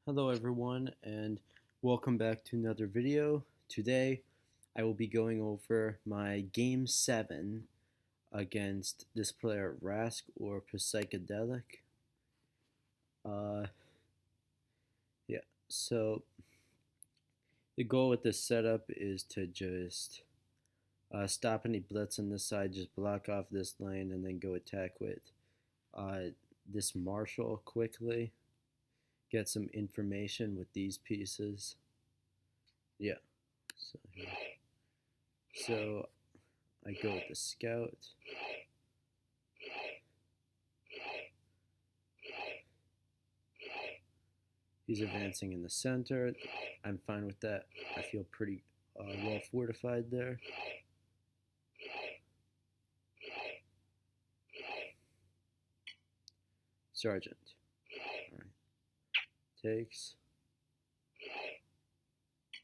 Hello everyone and welcome back to another video. Today I will be going over my game 7 against this player Rask or Psychedelic. Uh, yeah, so the goal with this setup is to just stop any blitz on this side, just block off this lane and then go attack with uh, this Marshall quickly. Get some information with these pieces. Yeah, so here. So I go with the scout. He's advancing in the center. I'm fine with that. I feel pretty well fortified there. Sergeant. All right. Takes.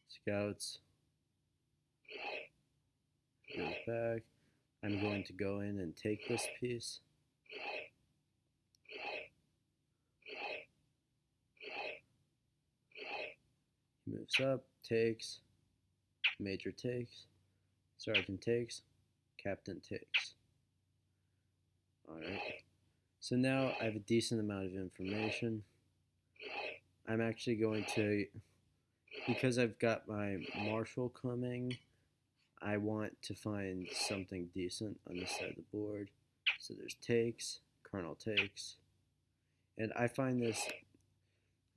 Scouts. Goes back. I'm going to go in and take this piece. Moves up, takes, major takes, sergeant takes, captain takes. Alright, so now I have a decent amount of information. I'm actually going to, because I've got my marshal coming, I want to find something decent on this side of the board. So there's takes, colonel takes, and I find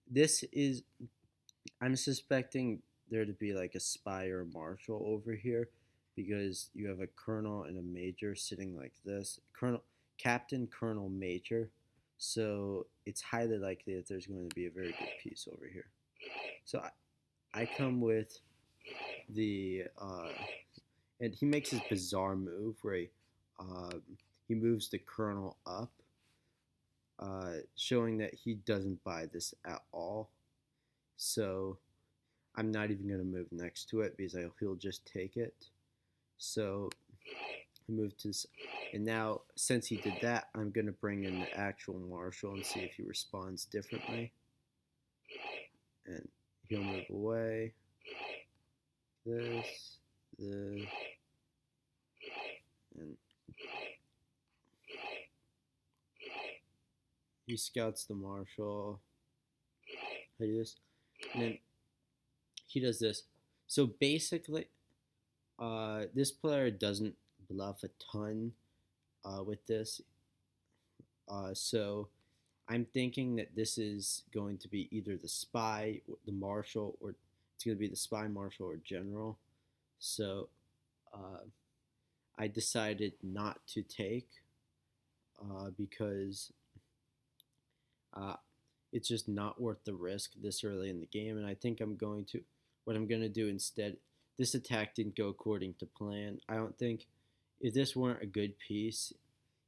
this is, I'm suspecting there to be like a spy or a marshal over here because you have a colonel and a major sitting like this. Captain, colonel, major. So it's highly likely that there's going to be a very good piece over here. So I come with the, and he makes his bizarre move where he moves the colonel up, showing that he doesn't buy this at all. So I'm not even going to move next to it because he'll just take it. So I moved to this, and now since he did that, I'm going to bring in the actual marshal and see if he responds differently. And he'll move away. This, and he scouts the marshal. I do this, and then he does this. So basically, this player doesn't bluff a ton with this. So I'm thinking that this is going to be either the spy, or the marshal, or it's going to be the spy, marshal, or general. So I decided not to take because it's just not worth the risk this early in the game. And I think what I'm going to do instead, this attack didn't go according to plan. I don't think, if this weren't a good piece,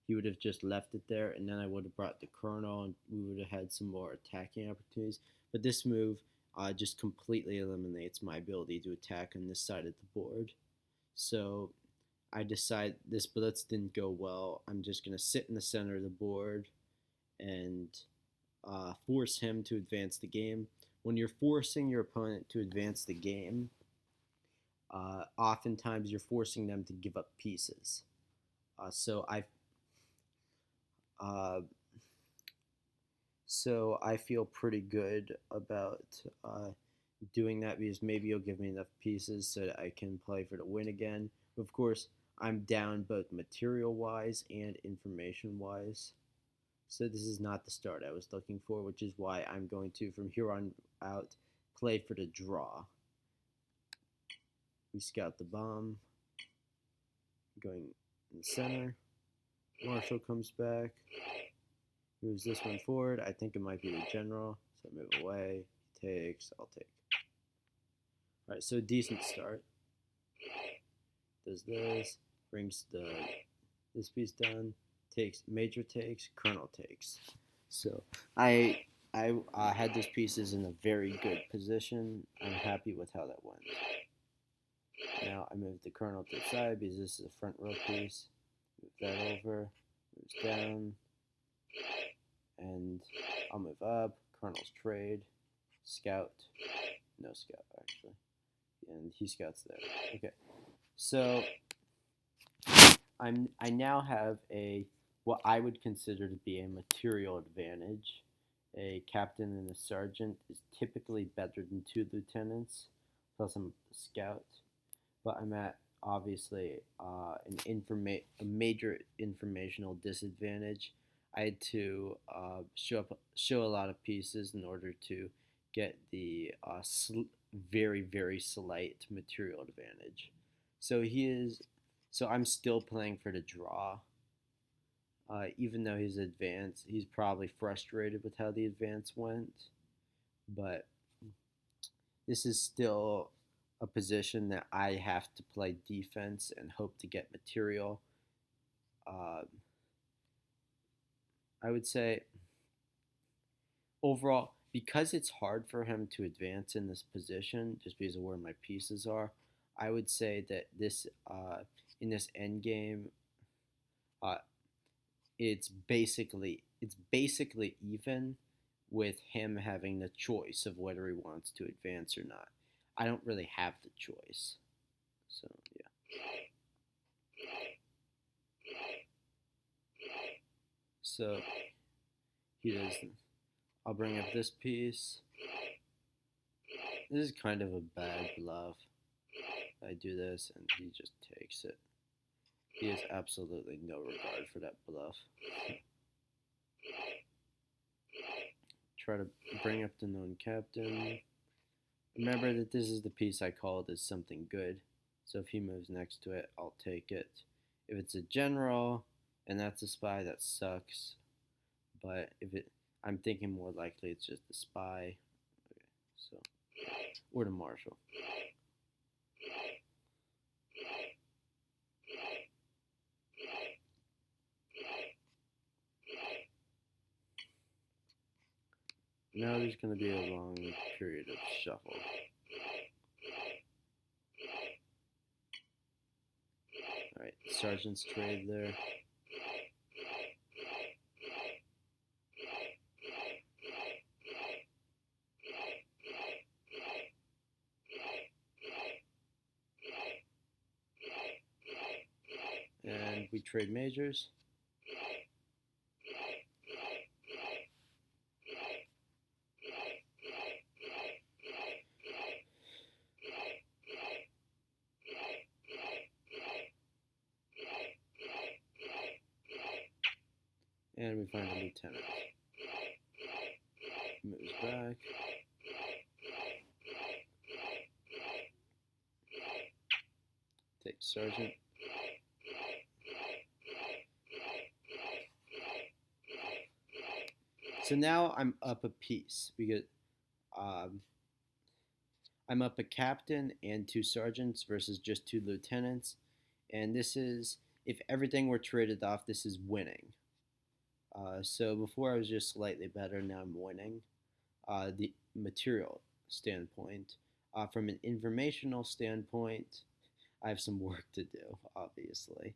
he would have just left it there, and then I would have brought the colonel, and we would have had some more attacking opportunities. But this move just completely eliminates my ability to attack on this side of the board. So I decide this blitz didn't go well. I'm just going to sit in the center of the board and force him to advance the game. When you're forcing your opponent to advance the game, oftentimes you're forcing them to give up pieces. So I feel pretty good about doing that because maybe you'll give me enough pieces so that I can play for the win again. Of course, I'm down both material-wise and information-wise. So this is not the start I was looking for, which is why I'm going to, from here on out, play for the draw. We scout the bomb. Going in the center. Marshall comes back. Moves this one forward. I think it might be the general. So I move away. He takes. I'll take. Alright, so decent start. Does this. Brings this piece down. Takes. Major takes. Colonel takes. So I had those pieces in a very good position. I'm happy with how that went. Now I move the colonel to the side because this is a front row piece. Move that over. Moves down. And I'll move up. Colonel's trade. scout, no scout actually, and he scouts there. Okay, so I now have a what I would consider to be a material advantage. A captain and a sergeant is typically better than two lieutenants, plus I'm a scout. But I'm at obviously a major informational disadvantage. I had to show a lot of pieces in order to get the very slight material advantage. So he is. So I'm still playing for the draw. Even though he's advanced, he's probably frustrated with how the advance went. But this is still a position that I have to play defense and hope to get material. Uh, I would say overall, because it's hard for him to advance in this position, just because of where my pieces are, I would say that this in this end game, uh, it's basically even with him having the choice of whether he wants to advance or not. I don't really have the choice. So yeah. So he does. I'll bring up this piece. This is kind of a bad bluff. I do this and he just takes it. He has absolutely no regard for that bluff. Try to bring up the known captain. Remember that this is the piece I called as something good. So if he moves next to it, I'll take it. If it's a general and that's a spy, that sucks. But I'm thinking more likely it's just a spy. Okay, so or the marshal. Now there's going to be a long period of shuffle. Alright, sergeant's trade there. And we trade majors. And we find a lieutenant. Moves back. Take sergeant. So now I'm up a piece because I'm up a captain and two sergeants versus just two lieutenants. And this is, if everything were traded off, this is winning. So before I was just slightly better, now I'm winning. The material standpoint. From an informational standpoint, I have some work to do, obviously.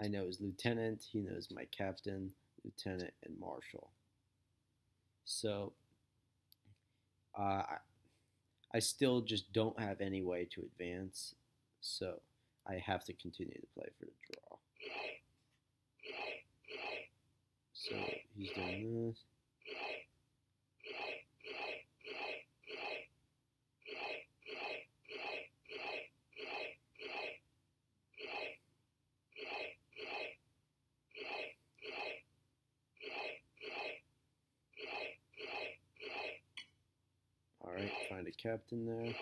I know his lieutenant, he knows my captain, lieutenant, and marshal. So I still just don't have any way to advance, so I have to continue to play for the draw. So he's doing this. Alright, find a captain there,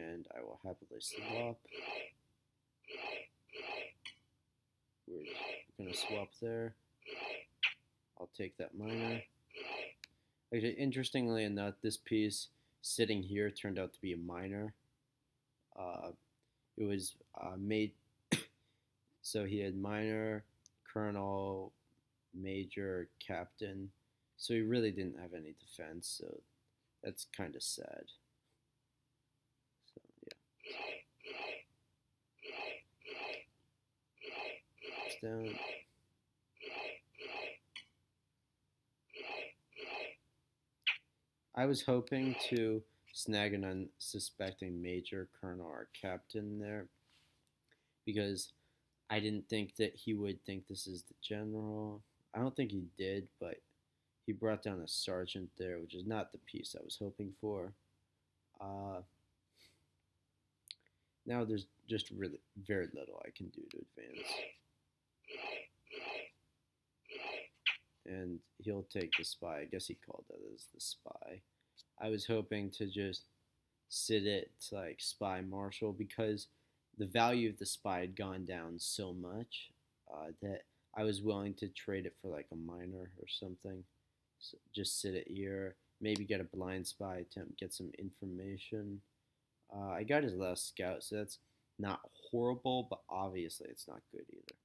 and I will happily swap. We're going to swap there. I'll take that minor. Actually, interestingly enough, this piece sitting here turned out to be a minor. It was made, so he had minor, colonel, major, captain, so he really didn't have any defense, so that's kind of sad. So, yeah. It's down. I was hoping to snag an unsuspecting major, colonel, or captain there because I didn't think that he would think this is the general. I don't think he did, but he brought down a sergeant there, which is not the piece I was hoping for. Uh, Now there's just really very little I can do to advance. And he'll take the spy. I guess he called that as the spy. I was hoping to just sit it like spy marshal because the value of the spy had gone down so much that I was willing to trade it for like a minor or something. So just sit it here, maybe get a blind spy attempt, get some information. I got his last scout, so that's not horrible, but obviously it's not good either.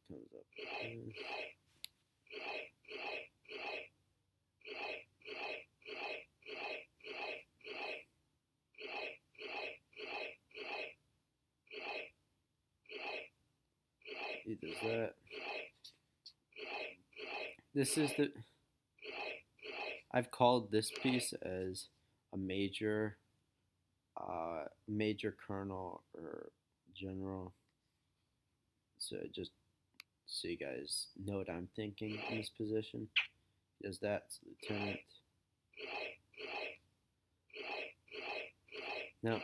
Comes up like this. He does that. This is the. I've called this piece as a major colonel or general. So just so you guys know what I'm thinking in this position. He does that, it's lieutenant. Now,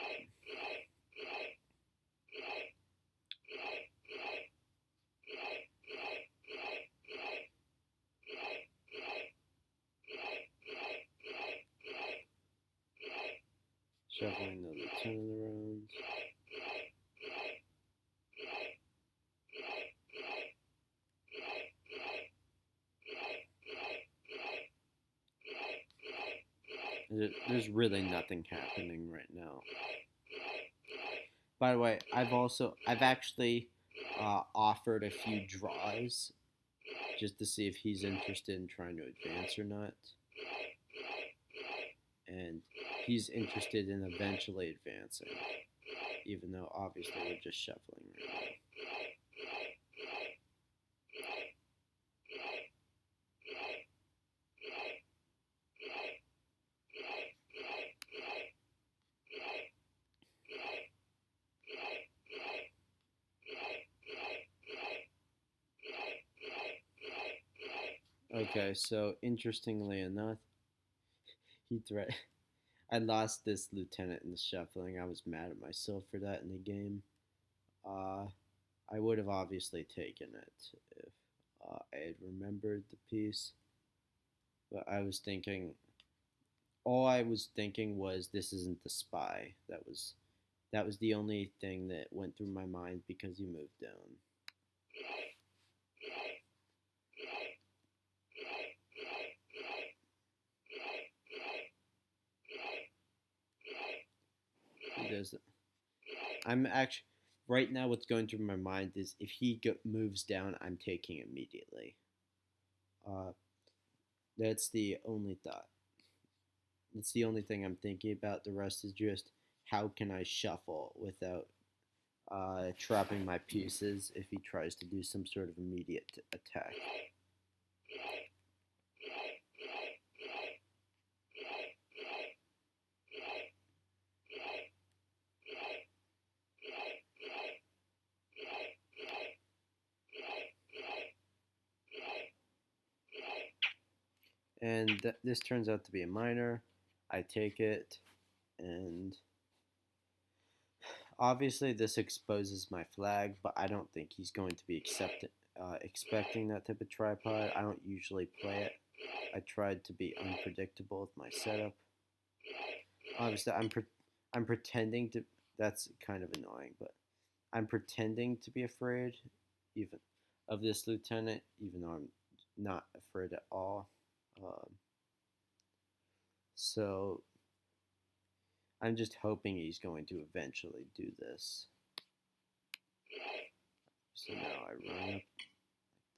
shuffling the lieutenant around. There's really nothing happening right now. By the way, I've actually offered a few draws just to see if he's interested in trying to advance or not. And he's interested in eventually advancing, even though obviously we're just shuffling right now. Okay, so interestingly enough, he threat. I lost this lieutenant in the shuffling. I was mad at myself for that in the game. Uh, I would have obviously taken it if I had remembered the piece. But all I was thinking was this isn't the spy. That was the only thing that went through my mind because he moved down. He does. I'm actually right now. What's going through my mind is if he moves down, I'm taking immediately. Uh, that's the only thought. That's the only thing I'm thinking about. The rest is just how can I shuffle without trapping my pieces if he tries to do some sort of immediate attack. And this turns out to be a minor. I take it, and obviously this exposes my flag, but I don't think he's going to be expecting that type of tripod. I don't usually play it. I tried to be unpredictable with my setup. Obviously, I'm pretending to. That's kind of annoying, but I'm pretending to be afraid, even of this lieutenant, even though I'm not afraid at all. Um, so I'm just hoping he's going to eventually do this. So now I run up like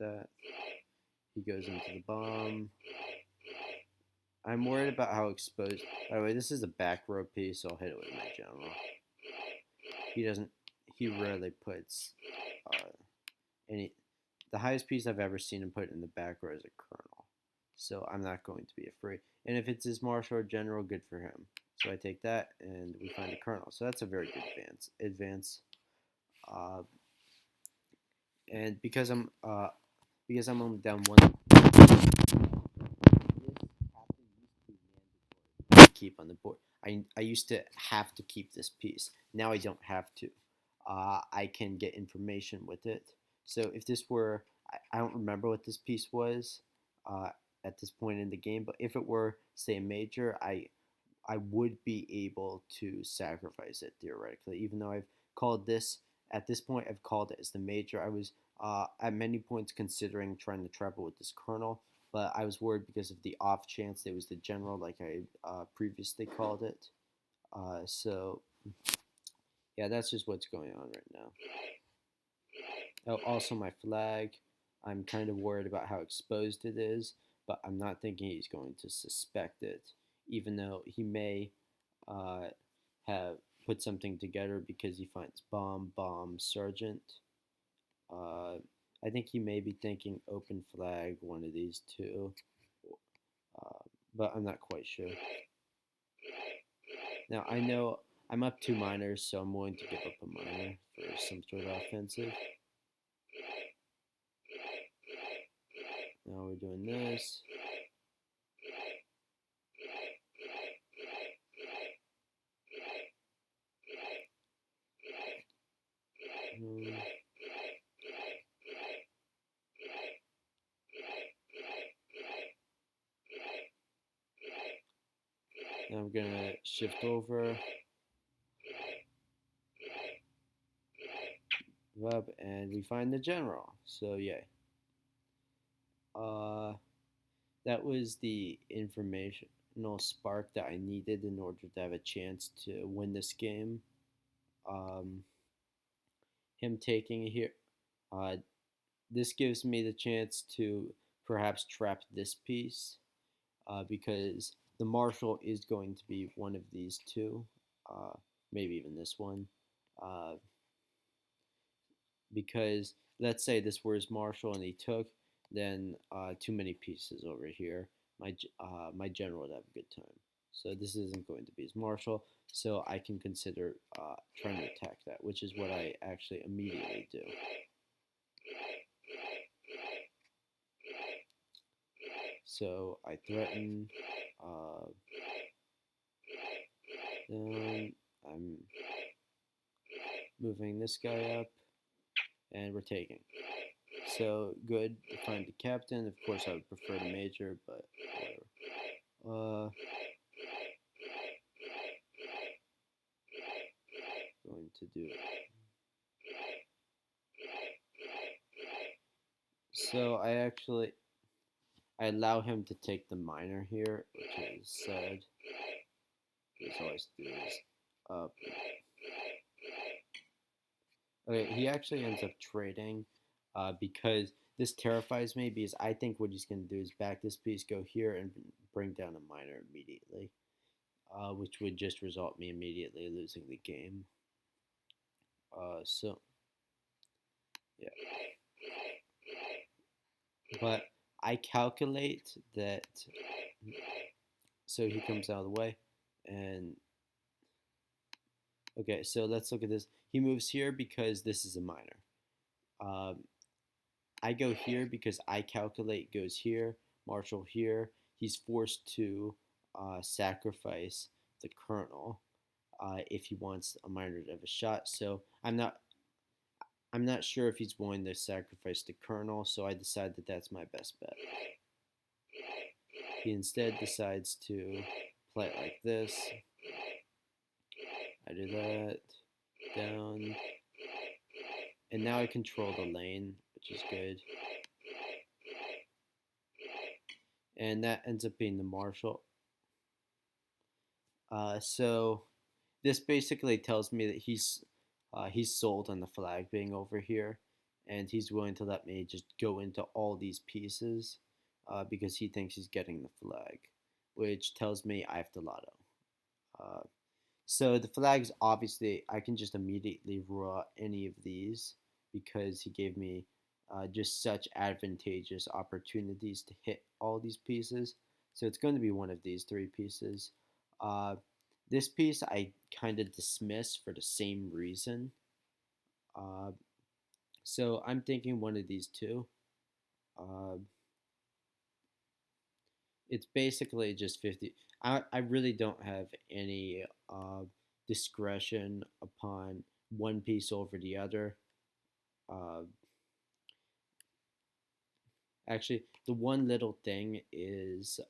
that. He goes into the bomb. I'm worried about how exposed. By the way, this is a back row piece, so I'll hit it with my general. He doesn't. He rarely puts any. The highest piece I've ever seen him put in the back row is a colonel. so I'm not going to be afraid. And if it's his marshal or general, good for him. So I take that, and we find the colonel. So that's a very good advance. Uh, and because I'm only down one, keep on the board. I used to have to keep this piece. Now I don't have to. I can get information with it. So if this were, I don't remember what this piece was uh, at this point in the game, but if it were, say, a major, I would be able to sacrifice it theoretically, even though I've called this, at this point, I've called it as the major. I was at many points considering trying to trap it with this colonel, but I was worried because of the off chance it was the general, like I previously called it. So, yeah, that's just what's going on right now. Oh, also, my flag. I'm kind of worried about how exposed it is, but I'm not thinking he's going to suspect it, even though he may uh, have put something together because he finds bomb, sergeant. Uh, I think he may be thinking open flag, one of these two, uh, but I'm not quite sure. Now, I know I'm up 2 minors, so I'm willing to give up a minor for some sort of offensive. Now we're doing this. Now I'm gonna shift over, up, and we find the general. So yeah, uh, that was the informational spark that I needed in order to have a chance to win this game. Um, him taking here, uh, this gives me the chance to perhaps trap this piece because the marshal is going to be one of these two, uh, maybe even this one. Uh, because let's say this were his marshal and he took, then too many pieces over here. My general would have a good time. So this isn't going to be his marshal. So I can consider trying to attack that, which is what I actually immediately do. So I threaten. Then I'm moving this guy up, and we're taking. So good to find the captain. Of course, I would prefer the major, but whatever. Going to do it. So I allow him to take the minor here, which is sad. He's always do this up. Okay, he actually ends up trading because this terrifies me because I think what he's going to do is back this piece, go here, and bring down a minor immediately, which would just result me immediately losing the game. So, yeah. But I calculate that, so he comes out of the way, and okay, so let's look at this. He moves here because this is a minor. Um, I go here because I calculate goes here, Marshall here. He's forced to sacrifice the colonel if he wants a minor to have a shot. So I'm not sure if he's willing to sacrifice the colonel. So I decide that that's my best bet. He instead decides to play it like this. I do that, down, and now I control the lane, which is good. And that ends up being the marshal. So this basically tells me that he's sold on the flag being over here, and he's willing to let me just go into all these pieces because he thinks he's getting the flag, which tells me I have to lotto. Uh, so the flags, obviously, I can just immediately rule out any of these because he gave me just such advantageous opportunities to hit all these pieces. So it's going to be one of these three pieces. Uh, this piece I kind of dismiss for the same reason. Uh, so I'm thinking one of these two. Uh, it's basically just 50. I really don't have any discretion upon one piece over the other. Uh, Actually, the one little thing is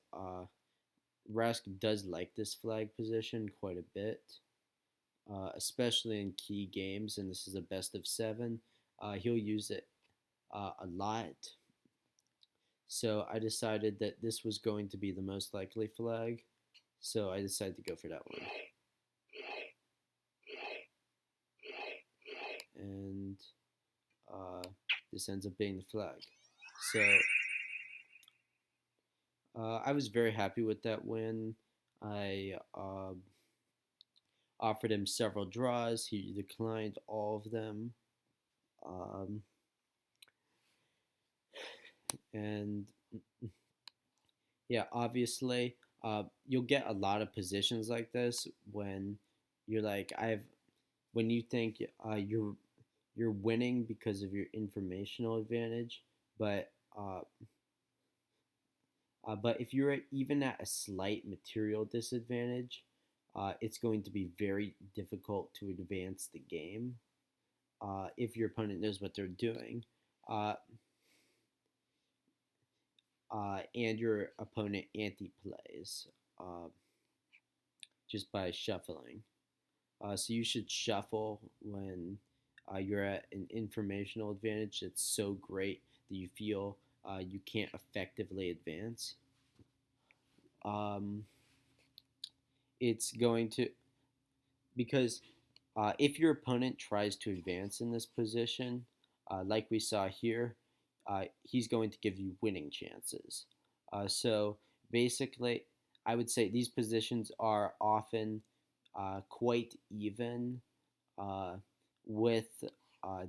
Rask does like this flag position quite a bit, especially in key games, and this is a best of seven. He'll use it a lot. So I decided that this was going to be the most likely flag. So I decided to go for that one. And this ends up being the flag. So I was very happy with that win. I offered him several draws. He declined all of them. Um, and yeah, obviously, you'll get a lot of positions like this when you're like, when you think you're winning because of your informational advantage, but but if you're even at a slight material disadvantage, it's going to be very difficult to advance the game if your opponent knows what they're doing. Uh, and your opponent anti-plays just by shuffling. So you should shuffle when you're at an informational advantage that's so great that you feel you can't effectively advance. Um, it's going to because if your opponent tries to advance in this position, like we saw here, he's going to give you winning chances. So basically, I would say these positions are often quite even uh, with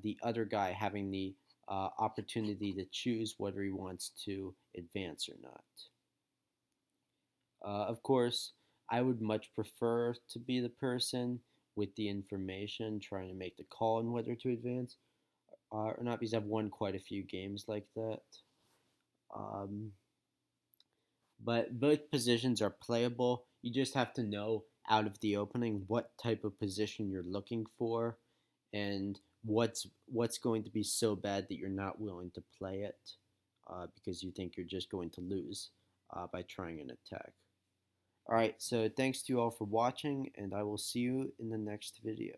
the other guy having the opportunity to choose whether he wants to advance or not. Of course, I would much prefer to be the person with the information trying to make the call on whether to advance or not, because I've won quite a few games like that. Um, but both positions are playable. You just have to know out of the opening what type of position you're looking for and what's going to be so bad that you're not willing to play it because you think you're just going to lose by trying an attack. Alright, so thanks to you all for watching, and I will see you in the next video.